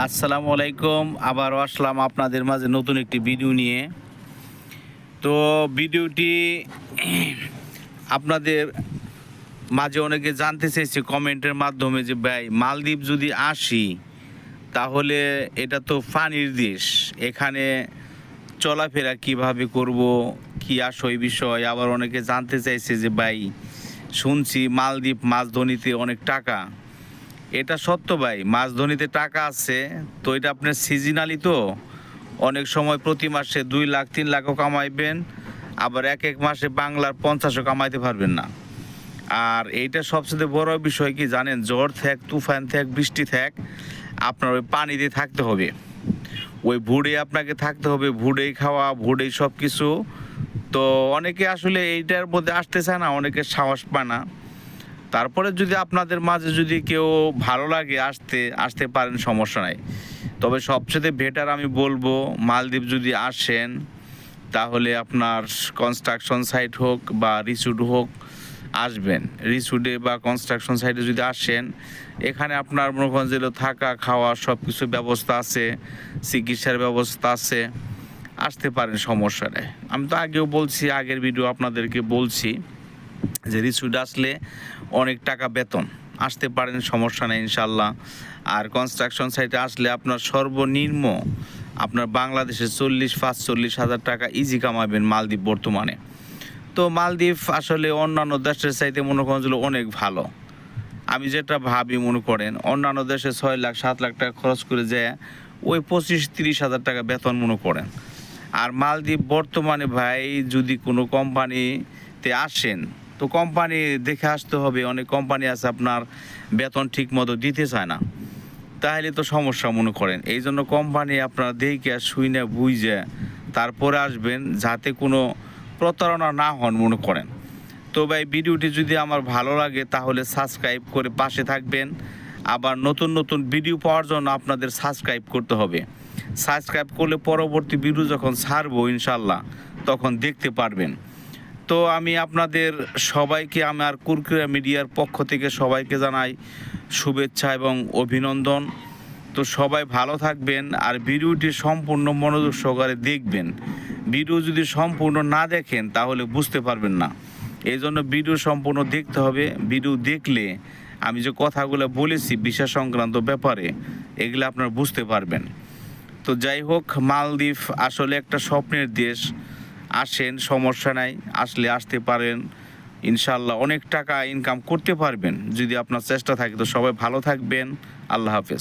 আসসালামু আলাইকুম। আবারও আসলাম আপনাদের মাঝে নতুন একটি ভিডিও নিয়ে। তো ভিডিওটি আপনাদের মাঝে অনেকে জানতে চাইছে কমেন্টের মাধ্যমে যে ভাই মালদ্বীপ যদি আসি তাহলে এটা তো পানির দেশ, এখানে চলাফেরা কিভাবে করব, কি আসই বিষয়। আবার অনেকে জানতে চাইছে যে ভাই শুনছি মালদ্বীপ মাছ ধরিতে অনেক টাকা। এটা সত্য ভাই, মাছ ধরিতে টাকা আছে, তো এটা আপনার সিজনালি, তো অনেক সময় প্রতি মাসে 2 লাখ 3 লাখও কামাইবেন, আবার এক এক মাসে বাংলার 50ও কামাইতে পারবেন না। আর এইটা সবচেয়ে বড় বিষয় কি জানেন, ঝড় থাক তুফান থাক বৃষ্টি থাক, আপনার ওই পানিতে থাকতে হবে, ওই ভুড়ে আপনাকে থাকতে হবে, ভুড়েই খাওয়া ভুড়েই সব কিছু। তো অনেকে আসলে এইটার মধ্যে আসতে চায় না, অনেকে সাহস পায় না। তারপরে যদি আপনাদের মাঝে যদি কেউ ভালো লাগে আসতে আসতে পারেন, সমস্যা নাই। তবে সবচেয়ে বেটার আমি বলবো মালদ্বীপ যদি আসেন তাহলে আপনার কনস্ট্রাকশন সাইট হোক বা রিসোর্ট হোক আসবেন। রিসোর্টে বা কনস্ট্রাকশন সাইটে যদি আসেন, এখানে আপনার মনে করেন যে থাকা খাওয়া সব কিছু ব্যবস্থা আছে, চিকিৎসার ব্যবস্থা আছে, আসতে পারেন, সমস্যা নেই। আমি তো আগেও বলছি, আগের ভিডিও আপনাদেরকে বলছি যে রিসোর্ট আসলে অনেক টাকা বেতন, আসতে পারেন, সমস্যা নেই ইনশাল্লাহ। আর কনস্ট্রাকশন সাইটে আসলে আপনার সর্বনিম্ন আপনার বাংলাদেশে 40-45 হাজার টাকা ইজি কামাবেন মালদ্বীপ বর্তমানে। তো মালদ্বীপ আসলে অন্যান্য দেশের চাইতে মনে করেন যে অনেক ভালো। আমি যেটা ভাবি, মনে করেন অন্যান্য দেশে 6 লাখ 7 লাখ টাকা খরচ করে যায় ওই 25-30 হাজার টাকা বেতন মনে করেন। আর মালদ্বীপ বর্তমানে ভাই যদি কোনো কোম্পানিতে আসেন তো কোম্পানি দেখে আসতে হবে। অনেক কোম্পানি আছে আপনার বেতন ঠিক মতো দিতে চায় না, তাহলে তো সমস্যা মনে করেন। এই জন্য কোম্পানি আপনার দেখে শুই না বুঝে তারপরে আসবেন, যাতে কোনো প্রতারণা না হন মনে করেন। তো ভাই ভিডিওটি যদি আমার ভালো লাগে তাহলে সাবস্ক্রাইব করে পাশে থাকবেন। আবার নতুন নতুন ভিডিও পাওয়ার জন্য আপনাদের সাবস্ক্রাইব করতে হবে। সাবস্ক্রাইব করলে পরবর্তী ভিডিও যখন ছাড়বো ইনশাল্লাহ তখন দেখতে পারবেন। তো আমি আপনাদের সবাইকে, আমার কুরকুরা মিডিয়ার পক্ষ থেকে সবাইকে জানাই শুভেচ্ছা এবং অভিনন্দন। তো সবাই ভালো থাকবেন, আর ভিডিওটি সম্পূর্ণ মনোযোগ সহকারে দেখবেন। ভিডিও যদি সম্পূর্ণ না দেখেন তাহলে বুঝতে পারবেন না, এই জন্য ভিডিও সম্পূর্ণ দেখতে হবে। ভিডিও দেখলে আমি যে কথাগুলো বলেছি ভিসা সংক্রান্ত ব্যাপারে, এগুলো আপনারা বুঝতে পারবেন। তো যাই হোক, মালদ্বীপ আসলে একটা স্বপ্নের দেশ। আসেন, সমস্যা নাই, আসলে আসতে পারেন, ইনশাল্লাহ অনেক টাকা ইনকাম করতে পারবেন যদি আপনার চেষ্টা থাকে। তো সবাই ভালো থাকবেন, আল্লাহ হাফেজ।